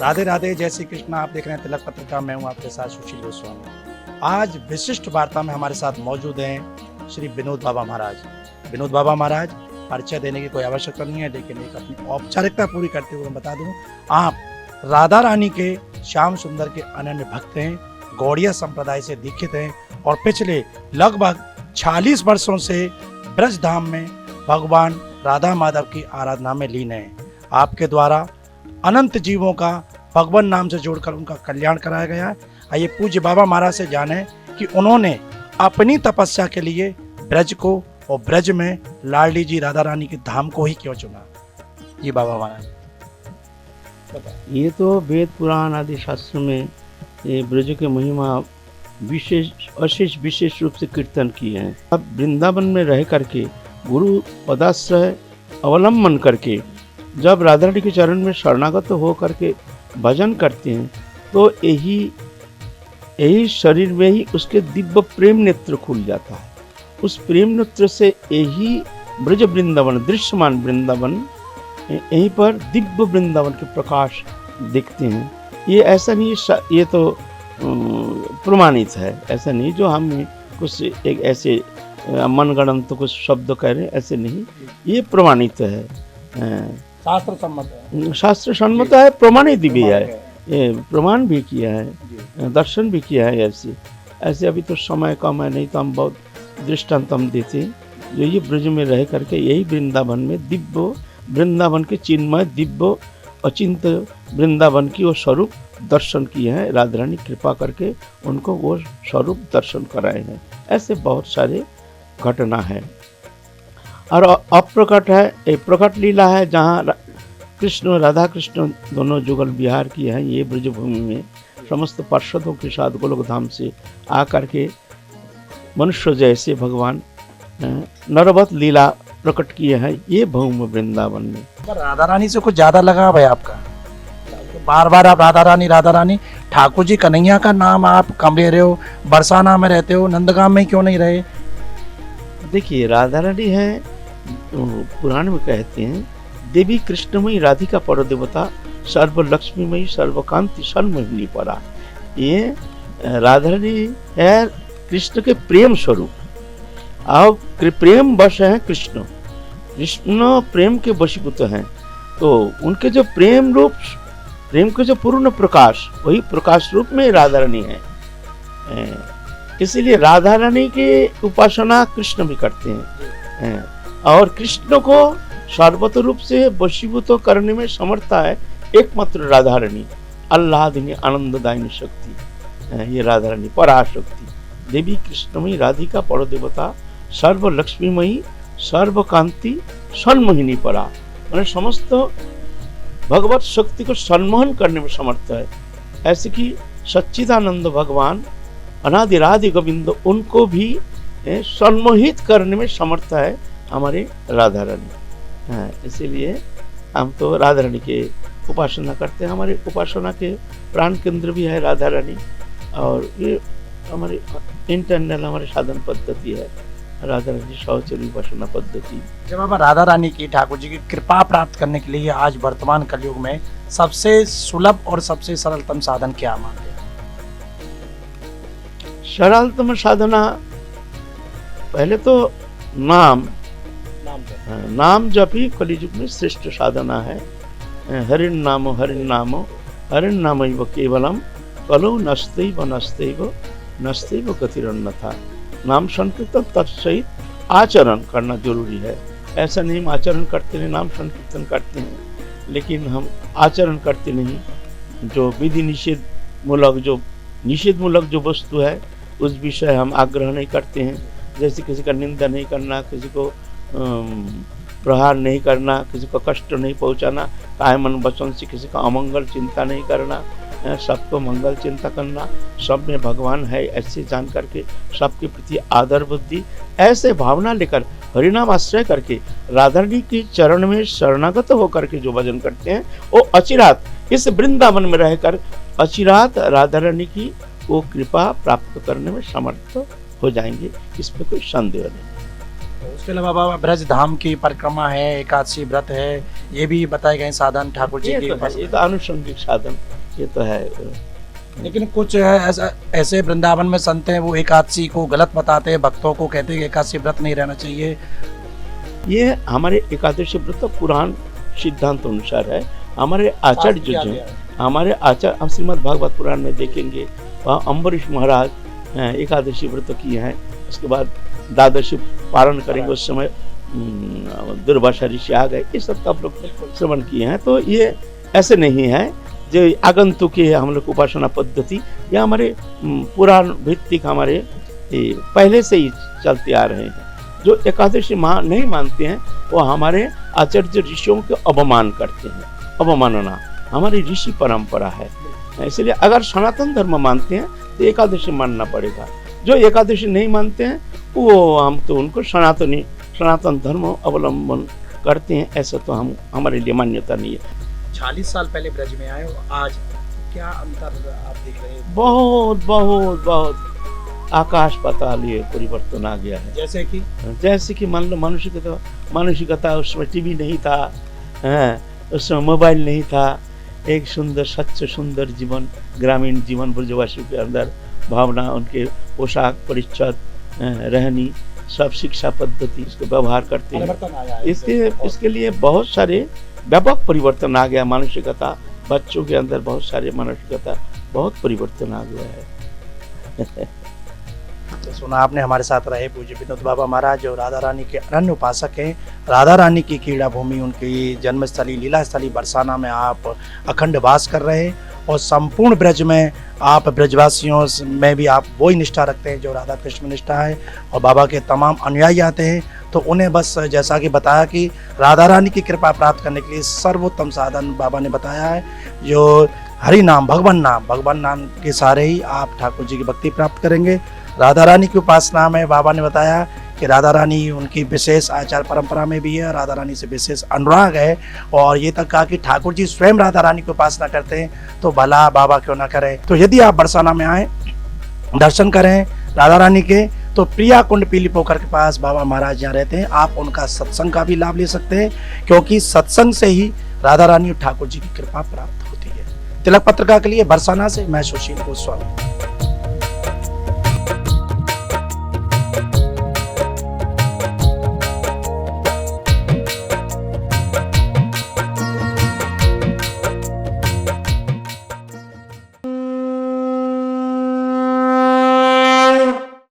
राधे राधे, जय श्री कृष्ण। आप देख रहे हैं तिलक पत्रिका। मैं हूं आपके साथ सुशील गोस्वामी। आज विशिष्ट वार्ता में हमारे साथ मौजूद हैं श्री विनोद बाबा महाराज। विनोद बाबा महाराज, परिचय देने की कोई आवश्यकता नहीं है, लेकिन एक अपनी औपचारिकता पूरी करते हुए मैं बता दूं, आप राधा रानी के श्याम सुंदर के अनन्य भक्त हैं, गौड़िया संप्रदाय से दीक्षित हैं और पिछले लगभग 46 वर्षों से ब्रज धाम में भगवान राधा माधव की आराधना में लीन हैं। आपके द्वारा अनंत जीवों का भगवान नाम से जोड़कर उनका कल्याण कराया गया है। आइए पूज्य बाबा महाराज से जाने कि उन्होंने अपनी तपस्या के लिए ब्रज को और ब्रज में लाडली जी राधा रानी के धाम को ही क्यों चुना। जी बाबा महाराज बताइए। ये तो वेद पुराण आदि शास्त्र में ये ब्रज के महिमा विशेष रूप से कीर्तन किए हैं। अब वृंदावन में रह करके गुरु पदाश्रय अवलंबन करके जब राधा रानी के चरण में शरणागत हो करके भजन करते हैं तो यही शरीर में ही उसके दिव्य प्रेम नेत्र खुल जाता है। उस प्रेम नेत्र से यही ब्रज वृंदावन, दृश्यमान वृंदावन, यहीं पर दिव्य वृंदावन के प्रकाश देखते हैं। ये ऐसा नहीं, ये तो प्रमाणित है, ऐसा नहीं जो हम कुछ एक ऐसे मनगढ़ंत कुछ शब्द कह रहे हैं, ऐसे नहीं, ये प्रमाणित है, शास्त्र सम्मत है, प्रमाणित भी है, ये प्रमाण भी किया है, दर्शन भी किया है। ऐसे अभी तो समय कम है, नहीं तो हम बहुत दृष्टांत हम देते जो ये ब्रज में रह करके यही वृंदावन में दिव्य वृंदावन के चिन्मय दिव्य अचिंत वृंदावन की वो स्वरूप दर्शन किए हैं। राधा रानी कृपा करके उनको वो स्वरूप दर्शन कराए हैं। ऐसे बहुत सारे घटना है और अप्रकट है, एक प्रकट लीला है जहाँ कृष्ण राधा कृष्ण दोनों जुगल विहार किए हैं। ये ब्रजभूमि में समस्त पार्षदों के साथ गोलोक धाम से आकर के मनुष्य जैसे भगवान नरवत लीला प्रकट किए हैं ये भूमि वृंदावन में। राधा रानी से कुछ ज्यादा लगाव है आपका? बार बार आप राधा रानी ठाकुर जी कन्हैया का नाम आप कम ले रहे हो, बरसाना में रहते हो, नंदगाम में क्यों नहीं रहे? देखिए, राधा रानी है, पुराण में कहते हैं देवी कृष्णमयी राधिका पर देवता सर्व लक्ष्मीमयी सर्वकांति सर्वमोहिनी परा। ये राधा रानी है कृष्ण के प्रेम स्वरूप। अब प्रेम वश है कृष्ण प्रेम के वशीभूत हैं, तो उनके जो प्रेम के जो पूर्ण प्रकाश, वही प्रकाश रूप में राधा रानी है। इसीलिए राधा रानी की उपासना कृष्ण भी करते हैं और कृष्ण को सर्वत रूप से वशीभूत करने में समर्था है एकमात्र राधा रानी, आह्लादिनी आनंददायिनी शक्ति। ये राधा रानी पराशक्ति, देवी कृष्णमयी राधिका पर देवता सर्व लक्ष्मीमयी सर्वकांति सन्मोहिनी परा, मैंने समस्त भगवत शक्ति को सम्मोहन करने में समर्थ है। ऐसे कि सच्चिदानंद भगवान अनादिरादि गोविंद, उनको भी सम्मोहित करने में समर्थ है हमारे राधा रानी। इसीलिए हम तो राधा रानी के उपासना करते हैं। हमारे उपासना के प्राण केंद्र भी है राधा रानी और ये हमारी इंटरनल हमारी साधन पद्धति है राधा रानी शौचरी उपासना पद्धति। जब हम राधा रानी की ठाकुर जी की कृपा प्राप्त करने के लिए आज वर्तमान कलयुग में सबसे सुलभ और सबसे सरलतम साधन क्या मानते हैं? सरलतम साधना पहले तो नाम जप ही कलियुग में श्रेष्ठ साधना है। हरिन नामो हरिन नामैव केवलम कलो नस्तैव गतिरन्यथा। नाम संकीर्तन तत्सहित आचरण करना जरूरी है। ऐसा नहीं हम आचरण करते नहीं, नाम संकीर्तन करते हैं लेकिन हम आचरण करते नहीं। जो विधि निषेध मूलक जो वस्तु है उस विषय हम आग्रह नहीं करते हैं। जैसे किसी का निंदा नहीं करना, किसी को प्रहार नहीं करना, किसी को कष्ट नहीं पहुंचाना, काय मन वचन से किसी का अमंगल चिंता नहीं करना, सबको मंगल चिंता करना, सब में भगवान है ऐसे जान करके सबके प्रति आदर बुद्धि, ऐसे भावना लेकर हरिनाम आश्रय करके राधा रानी के चरण में शरणागत होकर के जो भजन करते हैं वो अचिरात इस वृंदावन में रहकर अचिरात राधा रानी की वो कृपा प्राप्त करने में समर्थ हो जाएंगे। इसमें कोई संदेह नहीं। उसके अलावा बाबा ब्रज धाम की परिक्रमा है, एकादशी व्रत है, ये भी बताए गए साधन ठाकुर जी की। ये तो आनुषंगिक साधन, ये तो है। लेकिन कुछ ऐसे वृंदावन में संत हैं, वो एकादशी को गलत बताते हैं, भक्तों को कहते हैं कि एकादशी व्रत नहीं रहना चाहिए। ये हमारे एकादशी व्रत तो पुराण सिद्धांत अनुसार है। हमारे आचार्य जो हैं, हमारे आचार्य, हम श्रीमद् भागवत पुराण में देखेंगे, वहाँ अम्बरीश महाराज एकादशी व्रत किए हैं। उसके बाद द्वादशी पारण करेंगे, उस समय दुर्वासा ऋषि आ गए, ये सब आप लोग श्रवण किए हैं। तो ये ऐसे नहीं है जो आगंतुक है हम लोग उपासना पद्धति, या हमारे पुराण भित्तिक हमारे पहले से ही चलते आ रहे हैं। जो एकादशी नहीं मानते हैं वो हमारे आचार्य ऋषियों के अवमान करते हैं। अवमानना हमारी ऋषि परंपरा है, इसलिए अगर सनातन धर्म मानते हैं तो एकादशी मानना पड़ेगा। जो एकादशी नहीं मानते हैं वो हम तो उनको सनातन धर्म अवलंबन करते हैं, ऐसा तो हम हमारे लिए मान्यता नहीं है। 40 साल पहले ब्रज में आए और आज क्या अंतर आप देख रहे हैं? बहुत बहुत बहुत आकाश पाताल ये परिवर्तन आ गया है। जैसे कि मान लो मानसिकता उसमें टीवी नहीं था, उसमें मोबाइल नहीं था, एक सुंदर सच्च सुंदर जीवन, ग्रामीण जीवन ब्रजवासियों के अंदर भावना, उनके पोशाक परिच्छद, रहनी, सब शिक्षा पद्धति, इसको व्यवहार करते हैं। इसके लिए बहुत सारे व्यापक परिवर्तन आ गया। मानसिकता बच्चों के अंदर बहुत सारे मानसिकता बहुत परिवर्तन आ गया है। तो सुना आपने, हमारे साथ रहे पूज्य विनोद बाबा महाराज जो राधा रानी के अनन्य उपासक हैं। राधा रानी की क्रीड़ा भूमि, उनकी जन्मस्थली लीला स्थली बरसाना में आप अखंड वास कर रहे हैं और संपूर्ण ब्रज में आप ब्रजवासियों में भी आप वही निष्ठा रखते हैं जो राधा कृष्ण निष्ठा है। और बाबा के तमाम अनुयायी आते हैं तो उन्हें बस जैसा कि बताया कि राधा रानी की कृपा प्राप्त करने के लिए सर्वोत्तम साधन बाबा ने बताया है, जो हरि नाम, भगवान नाम के सहारे ही आप ठाकुर जी की भक्ति प्राप्त करेंगे। राधा रानी की उपासना में बाबा ने बताया कि राधा रानी उनकी विशेष आचार परंपरा में भी है, राधा रानी से विशेष अनुराग है। और ये तक कहा कि ठाकुर जी स्वयं राधा रानी की उपासना करते हैं, तो भला बाबा क्यों ना करें। तो यदि आप बरसाना में आए, दर्शन करें राधा रानी के, तो प्रिया कुंड पीली पोखर के पास बाबा महाराज यहाँ रहते हैं। आप उनका सत्संग का भी लाभ ले सकते हैं, क्योंकि सत्संग से ही राधा रानी और ठाकुर जी की कृपा प्राप्त होती है। तिलक पत्रिका के लिए बरसाना से मैं सुशील गोस्वामी।